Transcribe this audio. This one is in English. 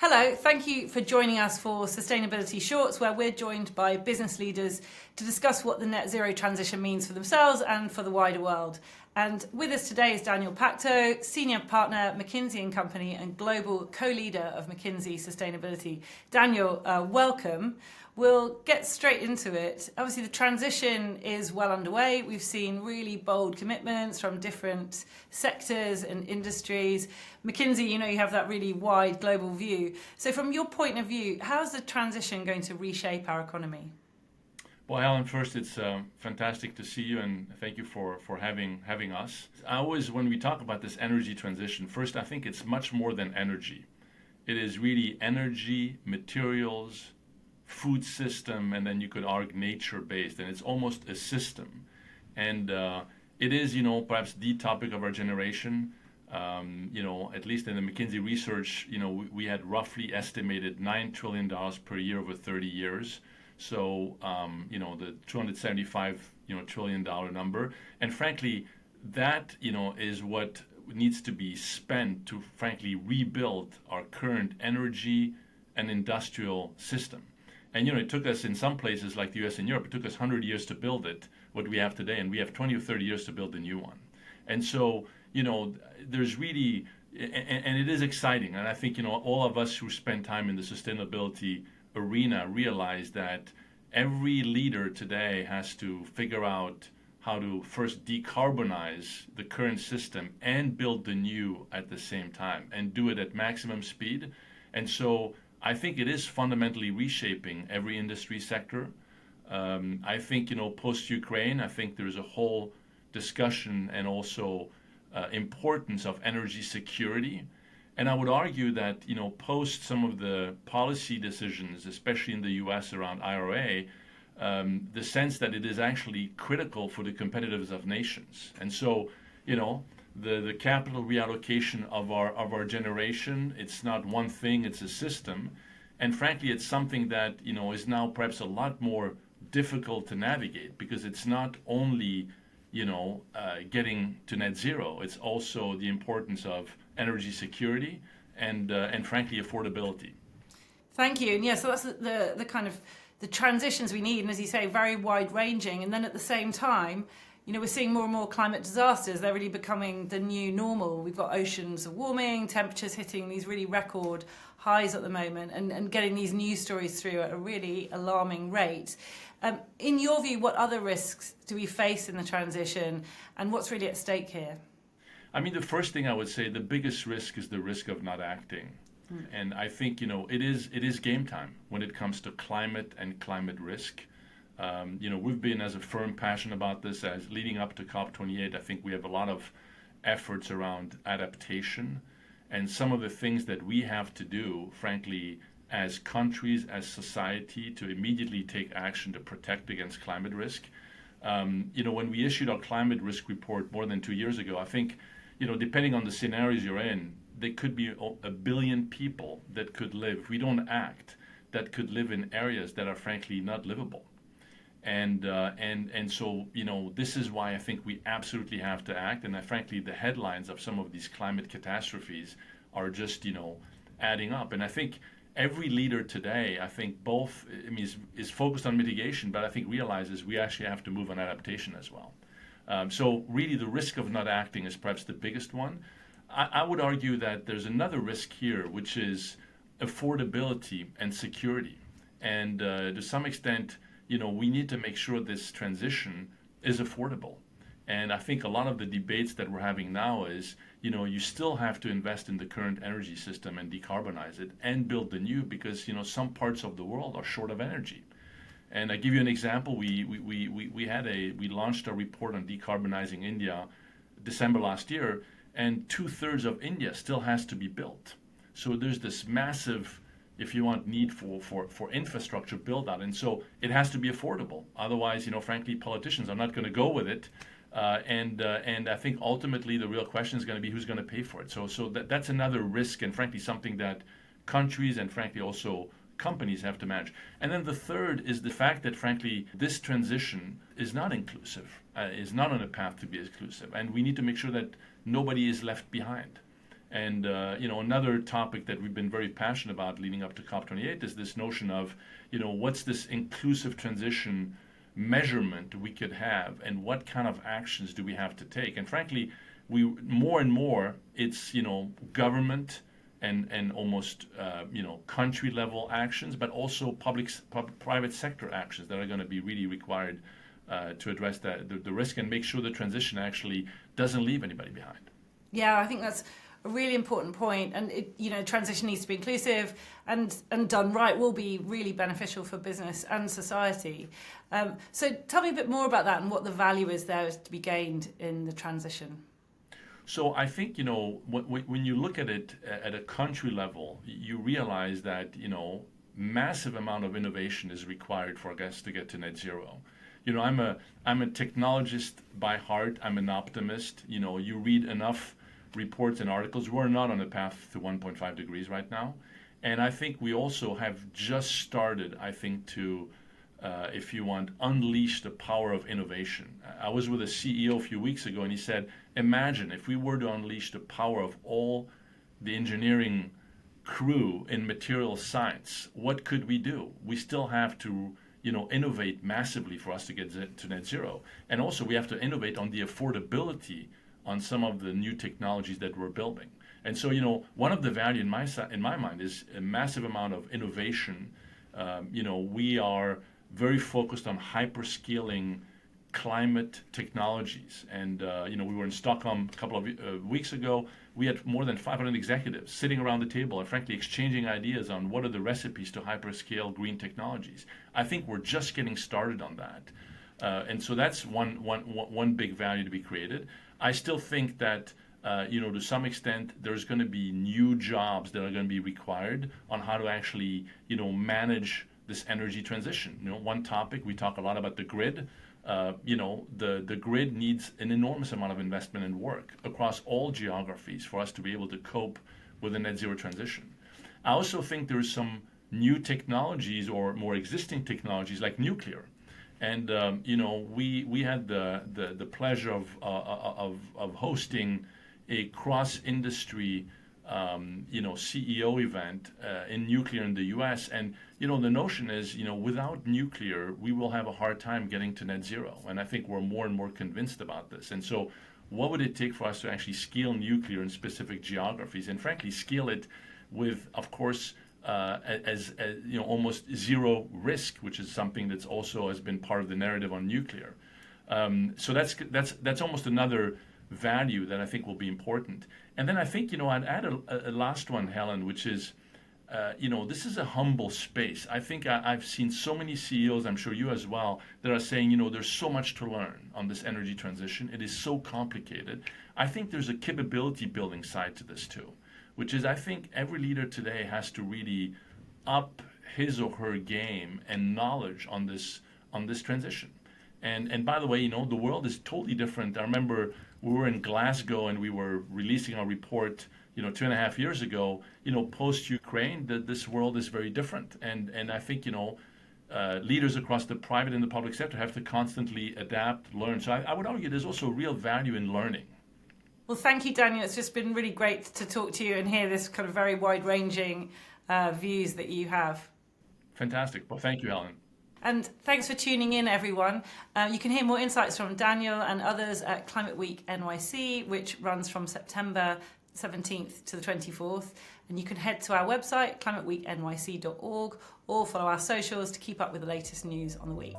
Hello, thank you for joining us for Sustainability Shorts, where we're joined by business leaders to discuss what the net zero transition means for themselves and for the wider world. And with us today is Daniel Pacthod, Senior Partner, McKinsey & Company and Global Co-Leader of McKinsey Sustainability. Daniel, welcome. We'll get straight into it. Obviously, the transition is well underway. We've seen really bold commitments from different sectors and industries. McKinsey, you have that really wide global view. So from your point of view, how's the transition going to reshape our economy? Well, Helen, first, it's fantastic to see you, and thank you for having us. When we talk about this energy transition, first, I think it's much more than energy. It is really energy, materials, food system, and then you could argue nature-based, and it's almost a system. And it is, perhaps the topic of our generation. At least in the McKinsey research, we had roughly estimated $9 trillion per year over 30 years. So, the $275, trillion number. And frankly, that, is what needs to be spent to, frankly, rebuild our current energy and industrial system. And, it took us in some places like the US and Europe, it took us 100 years to build it, what we have today, and we have 20 or 30 years to build a new one. And so, there's really, and it is exciting. And I think, all of us who spend time in the sustainability arena realize that every leader today has to figure out how to first decarbonize the current system and build the new at the same time and do it at maximum speed. And so I think it is fundamentally reshaping every industry sector. I think, post-Ukraine, I think there's a whole discussion and also importance of energy security. And I would argue that, post some of the policy decisions, especially in the US around IRA, the sense that it is actually critical for the competitiveness of nations. And so, the capital reallocation of our generation, it's not one thing, it's a system. And frankly, it's something that, is now perhaps a lot more difficult to navigate because it's not only, getting to net zero, it's also the importance of energy security and frankly affordability. Thank you. And so that's the kind of the transitions we need, and as you say, very wide ranging. And then at the same time, we're seeing more and more climate disasters. They're really becoming the new normal. We've got oceans warming, temperatures hitting these really record highs at the moment, and getting these news stories through at a really alarming rate. In your view, what other risks do we face in the transition, and what's really at stake here? I mean, the first thing I would say, the biggest risk is the risk of not acting. And I think, it is game time when it comes to climate and climate risk. We've been, as a firm, passionate about this. As leading up to COP28, I think we have a lot of efforts around adaptation. And some of the things that we have to do, frankly, as countries, as society, to immediately take action to protect against climate risk. When we issued our climate risk report more than 2 years ago, I think, depending on the scenarios you're in, there could be a billion people that could live, if we don't act, that could live in areas that are frankly not livable. And so, this is why I think we absolutely have to act. And frankly, the headlines of some of these climate catastrophes are just, adding up. And I think every leader today, I think is focused on mitigation, but I think realizes we actually have to move on adaptation as well. So really the risk of not acting is perhaps the biggest one. I would argue that there's another risk here, which is affordability and security. And to some extent, we need to make sure this transition is affordable. And I think a lot of the debates that we're having now is, you still have to invest in the current energy system and decarbonize it and build the new because, some parts of the world are short of energy. And I give you an example. We launched a report on decarbonizing India December last year, and 2/3 of India still has to be built. So there's this massive, if you want, need for infrastructure build out. And so it has to be affordable. Otherwise, frankly, politicians are not going to go with it. And I think ultimately the real question is going to be who's going to pay for it. So that's another risk, and frankly something that countries and frankly also companies have to manage. And then the third is the fact that frankly this transition is not inclusive, is not on a path to be inclusive, and we need to make sure that nobody is left behind. And another topic that we've been very passionate about leading up to COP28 is this notion of, what's this inclusive transition measurement we could have, and what kind of actions do we have to take? And frankly, we more and more it's government and almost country level actions, but also private sector actions that are going to be really required to address the risk and make sure the transition actually doesn't leave anybody behind. Yeah, I think that's a really important point, and transition needs to be inclusive and done right will be really beneficial for business and society. So tell me a bit more about that and what the value is there to be gained in the transition. So I think when you look at it at a country level, you realize that massive amount of innovation is required for us to get to net zero. I'm a technologist by heart. I'm an optimist. You read enough reports and articles. We're not on a path to 1.5 degrees right now. And I think we also have just started, to, if you want, unleash the power of innovation. I was with a CEO a few weeks ago, and he said, imagine if we were to unleash the power of all the engineering crew in material science, what could we do? We still have to innovate massively for us to get to net zero. And also we have to innovate on the affordability on some of the new technologies that we're building. And so, one of the value in my mind is a massive amount of innovation. We are very focused on hyperscaling climate technologies. And, we were in Stockholm a couple of weeks ago. We had more than 500 executives sitting around the table and frankly exchanging ideas on what are the recipes to hyperscale green technologies. I think we're just getting started on that. And so that's one big value to be created. I still think that, to some extent, there's going to be new jobs that are going to be required on how to actually, manage this energy transition. One topic, we talk a lot about the grid. The grid needs an enormous amount of investment and work across all geographies for us to be able to cope with a net zero transition. I also think there's some new technologies or more existing technologies like nuclear. And we had the pleasure of hosting a cross-industry CEO event in nuclear in the U.S. And the notion is without nuclear we will have a hard time getting to net zero. And I think we're more and more convinced about this. And so, what would it take for us to actually scale nuclear in specific geographies and frankly scale it with, of course, as almost zero risk, which is something that's also has been part of the narrative on nuclear. So that's almost another value that I think will be important. And then I think I'd add a last one, Helen, which is this is a humble space. I think I've seen so many CEOs, I'm sure you as well, that are saying there's so much to learn on this energy transition. It is so complicated. I think there's a capability building side to this too, which is I think every leader today has to really up his or her game and knowledge on this transition. And by the way, the world is totally different. I remember we were in Glasgow and we were releasing our report, 2.5 years ago, post-Ukraine, that this world is very different. And I think, leaders across the private and the public sector have to constantly adapt, learn. So I would argue there's also real value in learning. Well, thank you, Daniel. It's just been really great to talk to you and hear this kind of very wide-ranging views that you have. Fantastic. Well, thank you, Helen. And thanks for tuning in, everyone. You can hear more insights from Daniel and others at Climate Week NYC, which runs from September 17th to the 24th. And you can head to our website, climateweeknyc.org, or follow our socials to keep up with the latest news on the week.